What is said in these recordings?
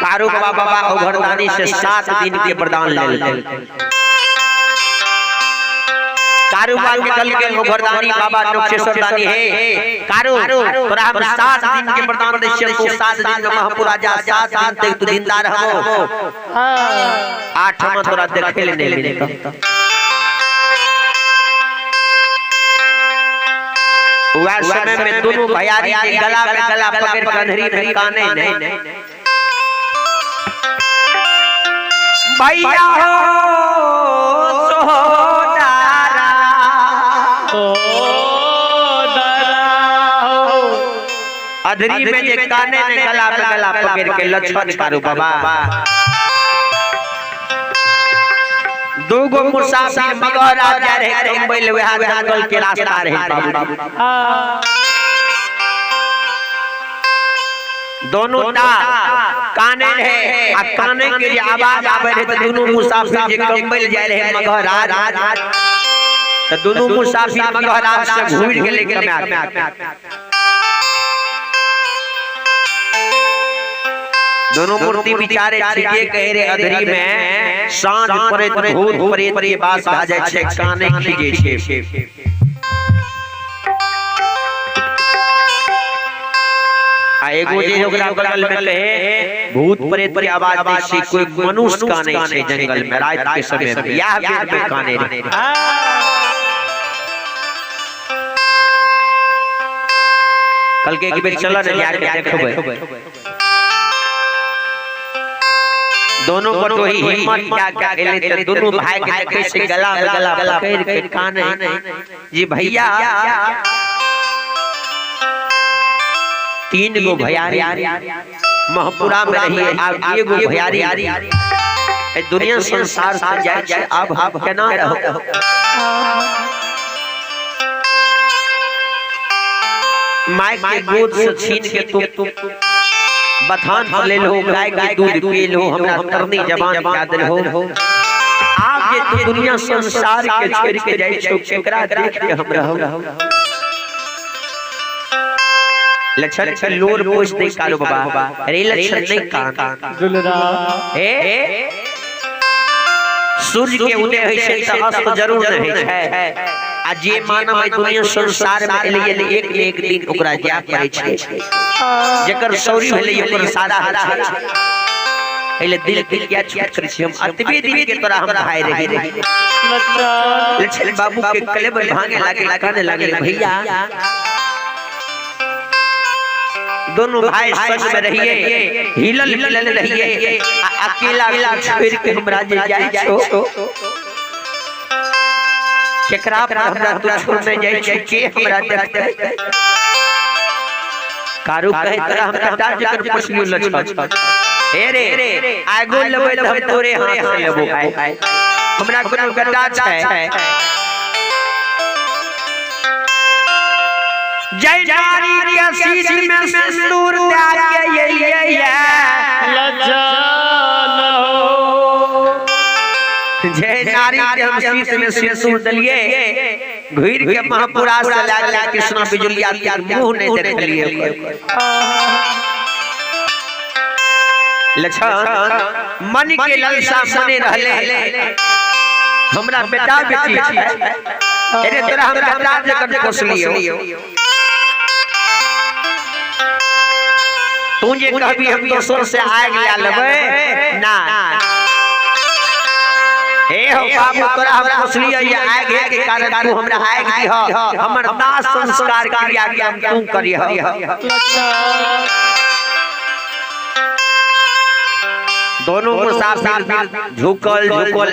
कारू बाबा औघरदानी से 7 दिन के वरदान ले लेते। कारू बाबा के कल के औघरदानी बाबा नोक्षेश्वर दानी है। कारू तोरा हम 7 दिन के वरदान दे छियै, तू 7 दिन में महापुरा जा, 7 दिन तक तू जिंदा रहबो। हां 8 में तोरा देखे ले नहीं मिलता। वह समय में दोनों भैयारी के गला में गला पकड़ कंधरी में काने नहीं भैया हो सोदारा अधरी में जे काने ने गला में गला पकड़ के लक्ष्मण कारू बाबा दूगो मुसाफिर मगर आ जा रहे कंबल वह जंगल के रास्ता रहे बाबू। दोनों ता काने रहे आ काने के जे आवाज आवे रहे त दोनों मुसाफिर जे कंबल जा रहे मगर आ त दोनों मुसाफिर मगर आ से घूर के लेके में दोनों मूर्ति बिचारे छिके कह रे अधरी में सांझ परे भूत प्रेत के बास आ जाय छै, काने खीजे छै। आ एगो जे ओकरा बगल में कहे भूत प्रेत के आवाज दे छै, कोई मनुष्य काने छै जंगल में रात के समय में, यह बेर में काने रे। कल के एक बेर चल न जाके देखबै। दोनों को तो ही हिम्मत क्या खेले थे, दोनों भाई के देखे से गला में गला पकड़ के काने जी भैया 3 गो भैयारी महपुरा में रही, अब एगो भैयारी दुनिया संसार से जाए अब केना रहो। माय के गोद से छीन के तुम बथान पर ले लो, गाय के दूध पी लो, हमरा करनी जवान याद हो। आप ये तो दुनिया संसार के छोड़ के जाई छो, केकरा देख के हम रहो। लक्षण के लोर पोछ दे कारो बाबा, अरे लक्षण नहीं कान दुलरा ए सूर्य के उदय होय छै त अस्त जरूर नहीं है। आ जे मानव दुनिया संसार में एलिए एक दिन ओकरा जा पड़ै छै, जेकर सौरी भेलै ओकर सारा हाल छै। एले दिल क्या छूट कर छी, हम अतबे दिन के तोरा हम भाई रही लक्षण बाबू के कलेबर भांगे लागे लगे भैया। दोनों भाई संग में रहिए, हिलल रहिए, अकेला छोड़ के हमरा जे जाय छो केकरा पर हमरा तू छोड़ने जाय छै, के हमरा देखते। कारू कहे तोरा हमरा डाल जकर पसलियो लछछ हे रे आगो लेबै त हम तोरे हाथ से लेबो, हमरा कोनो गड्ढा छै। जय नारी के शीश में सिंदूर त्याग के ये लज्जन हो। जय नारी के हम शीश में सिंदूर दलिए, घुर के महापुरा से ला कृष्णा बिजुलिया के मुंह नहीं देखलिए। लक्षण मन के लालसा मने रहले, हमरा बेटा बेटी छै, अरे तोरा हमरा राज कर कोसलियो। तू जे कहबी हम दोसर से आग ला लेबै ना, हे हो बाबू तोरा हमरा कोसलियो ये आग है के कारण तू हमरा आग दिह, हमर दास संस्कार क्रिया के हम तू करिह। दोनों मुसाफिर झुकल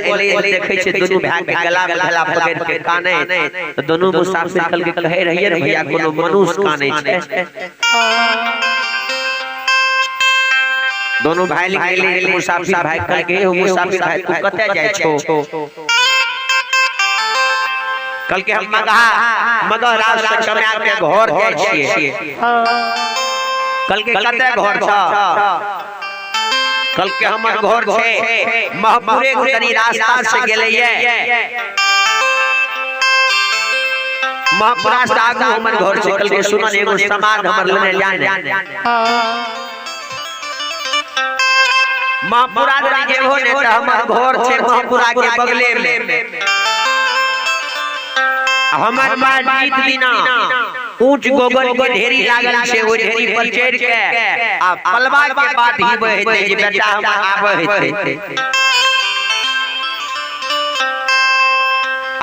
एले देखे छै, दोनों भाई के गला में गला पकड़ के काने, तो दोनों मुसाफिर कल के कहे रहिए रे भैया कोनो मनुष्य काने छै। दोनों भाई निकले, मुसाफिर भाई कह के हो मुसाफिर भाई तू कते जाय छो। कल के हम मगर राज से कमा के घर जाय छिए। कल के कते घर छ, कल के हमर घर छे महपुरे तनी रास्ता से गेलैये, महपुरा से आगू हमर घर छे। कल के सुनन एगो समाज हमर लेने जाने महापुरा जे हो ने त हमर घर छे महापुरा के बगले में हमर मां जीत दिना ऊंच गोबर के ढेरी लागल छे ओ ढेरी पर चढ़ के आ पलवा के बात ही बहते जे बेटा हम आवे हेते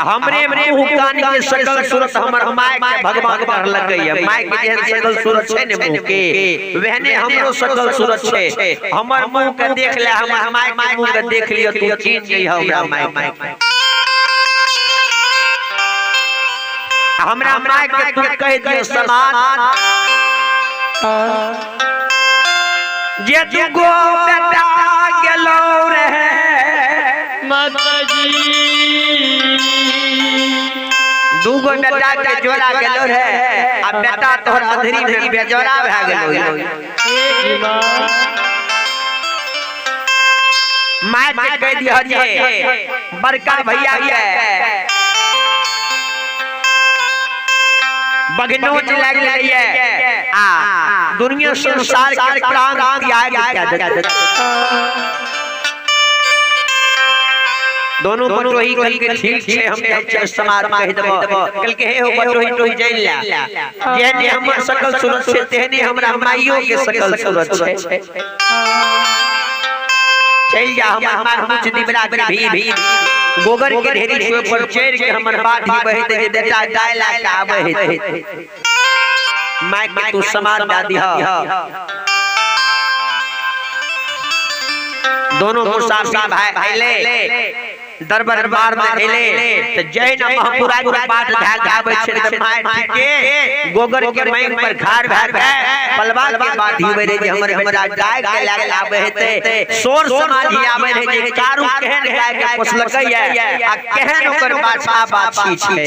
हमरे मुंह कान के सकल सूरत हमर माय के भगवान कर लगैया माय के जेहन सकल सूरत छे ने मुंह के वहने हमरो सकल सूरत छे हमर मुंह के देख ले हमर माय के मुंह के देख लियो तू चिन्ह जइहो हमरा माय हमरा माय के तू कह दियो समान जे दुगो बेटा गेलो रहे माताजी दुगो बेटा के जोड़ा गेलो रहे आ बेटा तोहर अधरी में बेजोड़ा भ गेलो माय के कह दियो जे बड़का भैया के बगनोच लग गई आ दुनिया संसार के प्राण त्याग कर दोनों बटोही कल के ठीक छे हम समाज कह देबो कल के हे हो बटोही टोही जाइन ला जेहने हमर सकल सूरत छे तेहने हमरा माइयो के सकल सूरत छे चल जा हमर मुछ दिबरा के भी गोबर के ढेरी से ऊपर चढ़ के हमर बात ही बहते जे बेटा गाय ला के आवे है माय के तू समाज दा दिहा दोनों मुसाफिर भाई ले दरबार में हेले त जय न महापुरा के बात ढाल आवे छे त माय के गोबर के मैंग पर खार भार पलवा के बात ही बरे जे हमरा गाय के लागे आवे हेते सोर समाधि आवे है जे कारू केहन गाय के पोसलकै आ केहन ओकर बाछा बाछी छै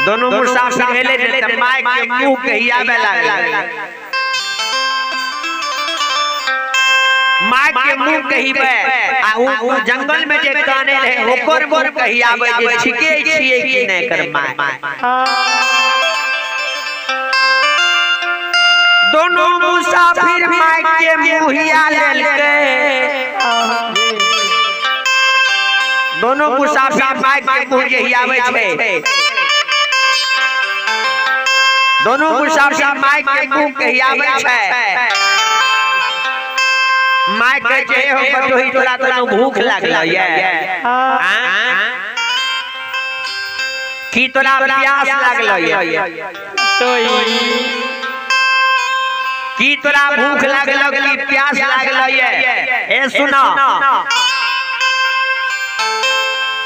दोनों मुसाफिर हेले त माय के मुंह कहियावे लागल माय के मुंह कहिबे आ उ जंगल में जे काने रहे ओकर मुंह कहियावे जे छिके छिए कि नै कर माय दोनों मुसाफिर माय के मुहिया लेलके दोनों मुसाफिर माय के मुंह कहियावे छै दोनों मुसाफिर माय के मुंह कहियावे छै माय के जे हो बटोही तोरा तनो भूख लागल ये की तोरा प्यास लागल ये की तोरा भूख लागल की प्यास लागल ये ए सुनो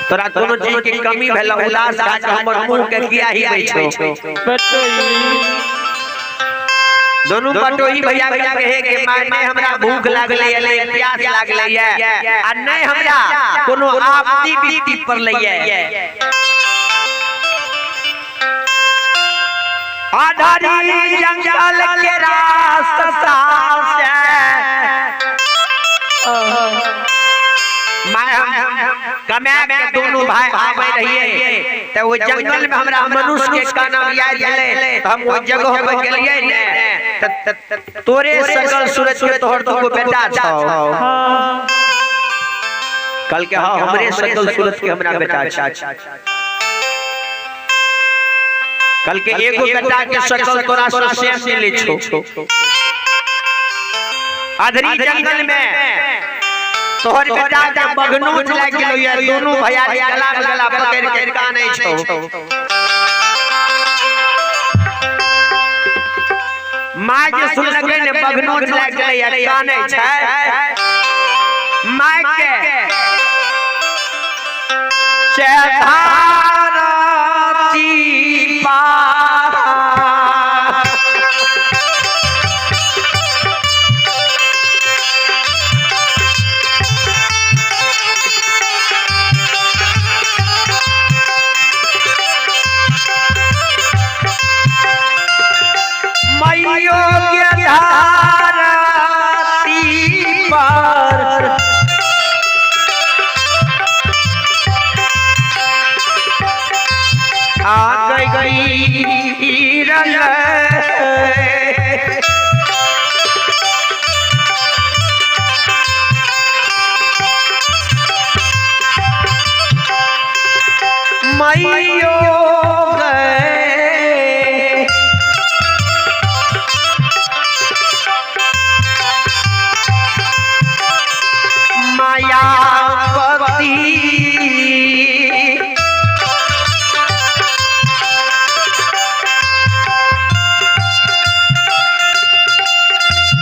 तोरा कोनो चीज के कमी भेल उलास काज हमर मुंह के किया ही बैठो दोनों बटोही भैया कहे के माय ने हमरा भूख लागले ये प्यास लागले ये आ नै हमरा कोनो आपत्ति बीती पड़ले ये आधारी जंगल के रास्ता से माय हम कमे के दोनों भाई आवे रहिए त वो जंगल में हमरा मनुष्य के का नाम याद गेले त हम ओ जगह पे गेलिए ने तोरे सकल सूरत के तोहर दुगो बेटा छौ कल के हां हमरे सकल सूरत के हमरा बेटा छ कल के एगो बेटा के सकल तोरा से मिले छौ अधरी जंगल में तोहर बेटा के बगनोच लाग गेलो या दोनों भैया गला पकड़ के कानै छौ माय के सुनलकै ने बगनोच लाग गेलै या कानै छै माय के चेधारती पा आ गई रंग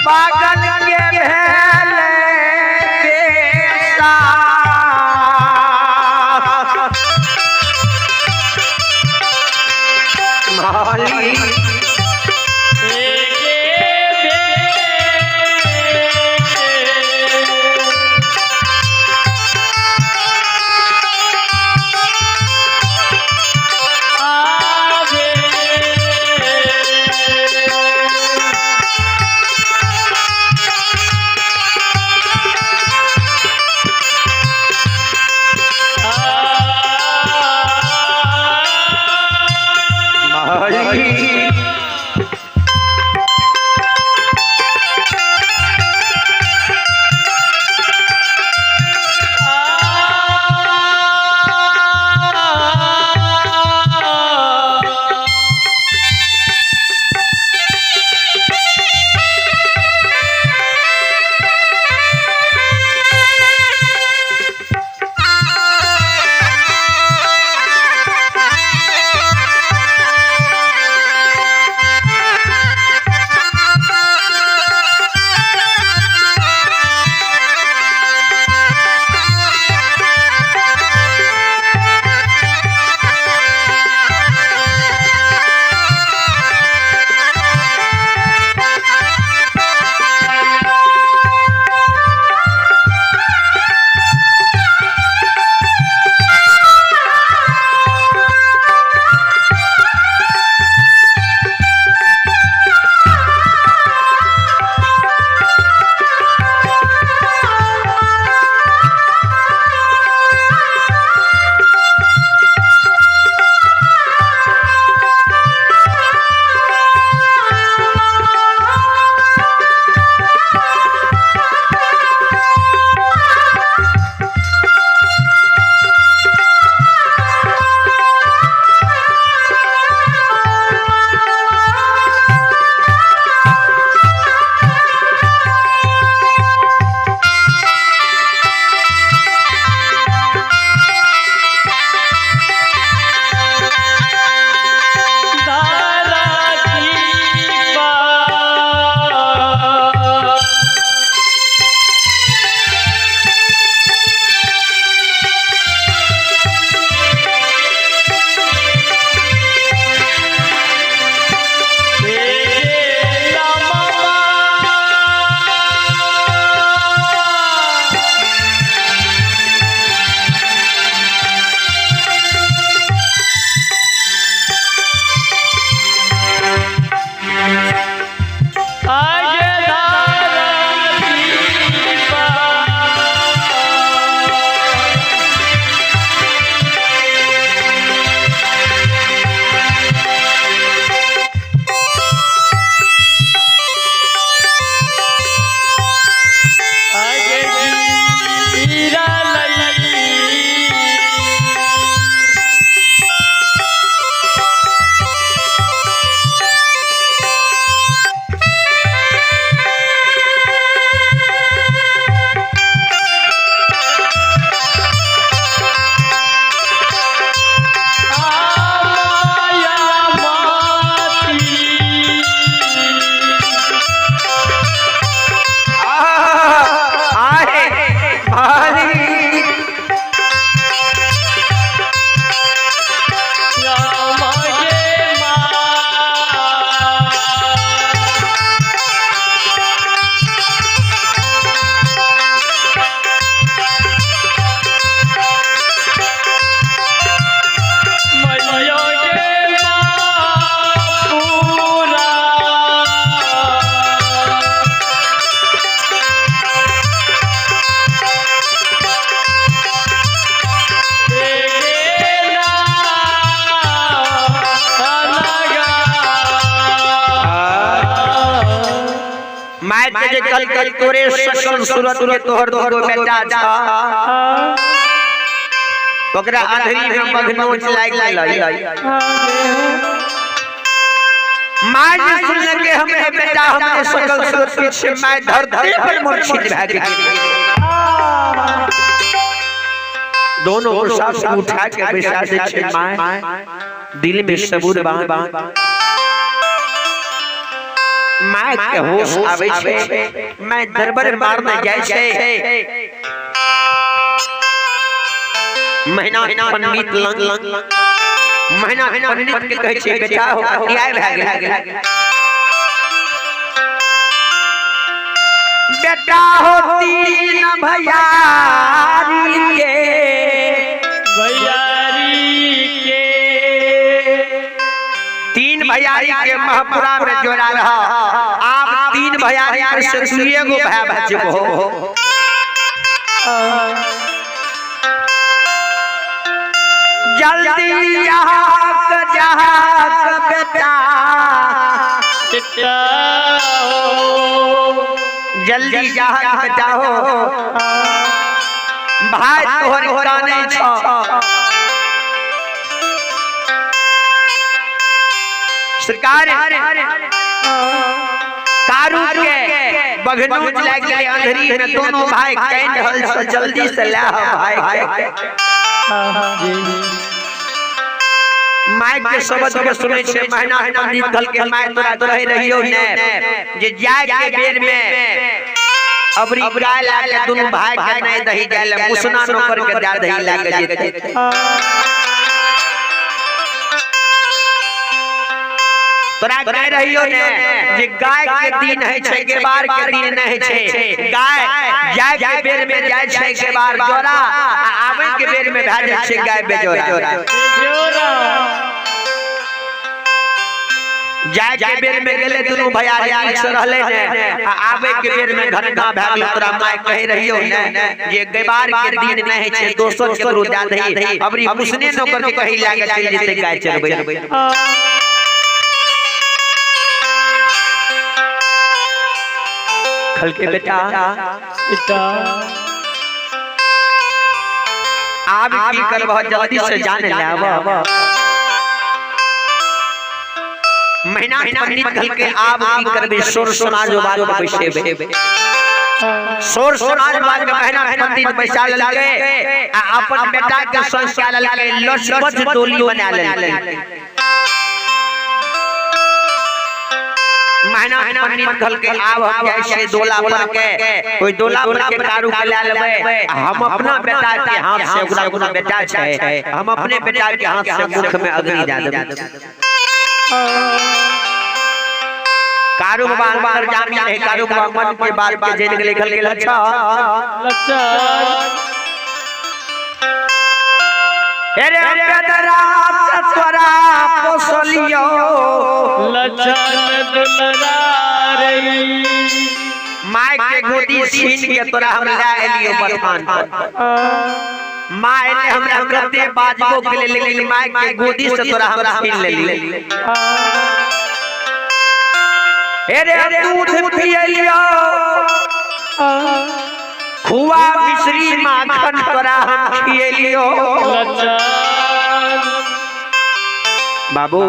पागल के भेले बेसा माली माय तेजे कल कल तोरे सकल सूरत के तोहर दो बेटा था ओकरा अंधेरी में बगनोच लाग लई माय जी सुन के हमें बेटा हमने सकल सूरत पीछे माय धरती पर मूर्छित भ गई दोनों को साफ उठा के बैठा दे छे माय दिल में सबूर बांध माय के होश आवे छे मैं दरबार मारने जाय छे महीना पंडित लंग महीना पंडित के कहै छे बेटा हो आय भए गेल बेटा हो तीन भैयारी के तीन भैयारी के महपुरा में जोड़ा रहा आप तीन भैयारी से दुइए गो भाई बचबो जल्दी जहाँ बेटा जल्दी जहाँ बेटा हो भाई तोहर काने छो सरकार कारू के बगनोज लाग गए अंधेरी में दोनों भाई कैंड हल से जल्दी से ला भाई माइक के शब्द के सुनै छे महीना पंडित कल के माय तोरा रह रहियो ने जे जाय के बेर में अबरी गाय ला के दोनों भाई के नहीं दही जाय मुसना नौकर के दे दही ला के जेते तोरा कह रहियो ने जे गाय के दिन है छे के बार के दिन नहीं छे गाय जाय के बेर में जाय छे के बार जोरा आवे के बेर में भा जाय छे गाय बेजोरा जाय के बेर में गेले दोनों भैया एक से रहले ने आवे के बेर में घटना भ गेल तोरा माय कह रहियो ने जे गबार के दिन नहीं छे दोसर करू दे दही अबरी मुसने नौकर के कहि लागे चल जेते गाय चरबै खल के बेटा आप की करबह जल्दी से जान लेब महीना पंडित खल के आप की करबे सोर समाज बात बैसेबे सोर समाज बात में महीना पंडित बैसा लेलके अपन बेटा के संस्कार लेलके लचबच डोली बना लेलके महीना पंडित कल के आब हम जाय छे डोला पर के कोई डोला पर के कारू के ले लेबे हम अपना बेटा के हाथ से ओकरा बेटा छे हम अपने बेटा के हाथ से मुख में अग्नि दे देब कारू बाबा जान है कारू बाबा मन के बात के जेल के लिखल गेल अच्छा अरे बेदरा तोरा पोसलियो लचन दुलरारी माय के गोदी छीन के तोरा हम ले एलियो बरमान पर माय ने हमरा करते बाजबो के लेकिन माय के गोदी से तोरा हम छीन लेली अरे दूध पियलियो खुआ मिश्री माखन तोरा हम खियलियो बाबू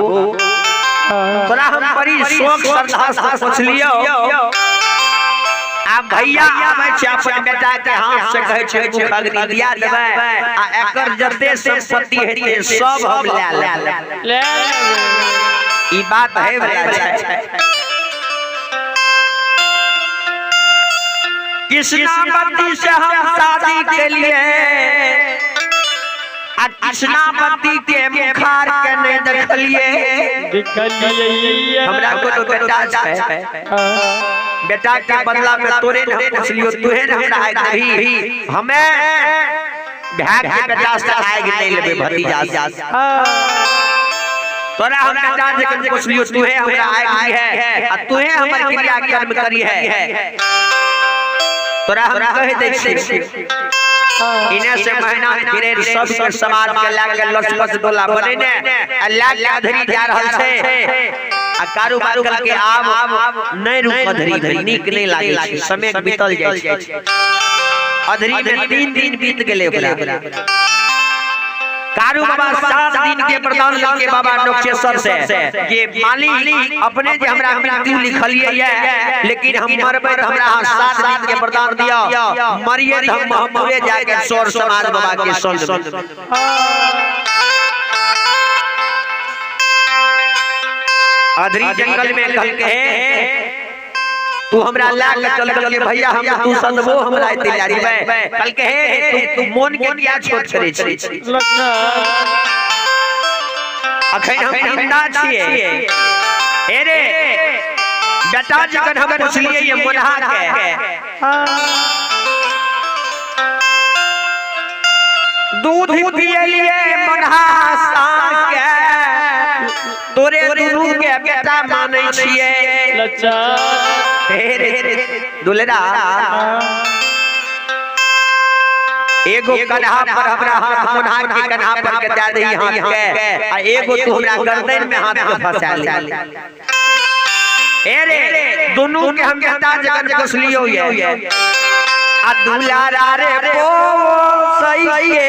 तोरा हम बड़ी शौक श्रद्धा से पूछलियो आ भैया आबै छै अपन बेटा के हाथ से कहै छै मुख अग्नि दिया देबै आ एकर जते संपत्ति हेतै सब हम ले लेब ई बात है वाला छै कृष्णावती से हम शादी के लिए कृष्णावती के मुखार के नहीं देखलिए हमरा को बेटा छै बेटा के बदला में तोरे न पूछलियो तुहे न हमरा आइ दही हमें भाग के बेटा से आइ नहीं लेबे भतीजा तोरा हम बेटा से पूछलियो तुहे हमरा आइ है आ तुहे हमर क्रिया कर्म करी है तोरा हम कह दै छी इने से महीना फिरे सब के समाज के लाग लचपच डोला बने ने लाग अधरी जा रहल छै आ कारोबार के आब नहीं रुक अधरी नीक नहीं लागे छै समय बीतल जाय छै अधरी में 3 दिन बीत गेले ओकरा कारू बाबा 7 दिन के प्रदान लेके बाबा नोकेश्वर से ये मालिक अपने जे हमरा मृत्यु लिखलिए है लेकिन हम मरबे हमरा 7 दिन के प्रदान दिया मरिए त हम मरे जाके सोर समाज बाबा के संग अधरी जंगल में कल के तू हमरा ला के चल गल के भैया हम तू सदबो हमरा तैयारी में कल के तू मन के किया छोट करे छी अखन हम जिंदा छिए ए रे बेटा जखन हम पुछलिए ये मोनहा के दूध पियलिए मोनहा सान के तोरे दुनू के बेटा मानै छिए लच्चा हे रे दुलेरा एगो कन्हा पर हमरा हाथ मोनहा के कन्हा पर के दे दई हाथ के आ एगो तू हमरा गर्दन में हाथ के फंसा ले ए रे दोनों के हम बेटा जगन पुछलियो ये आ दुलारा रे ओ सही है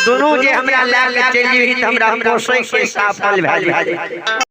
दोनों जे हमरा ला के चली त हमरा पोसै के साफल भए जाए।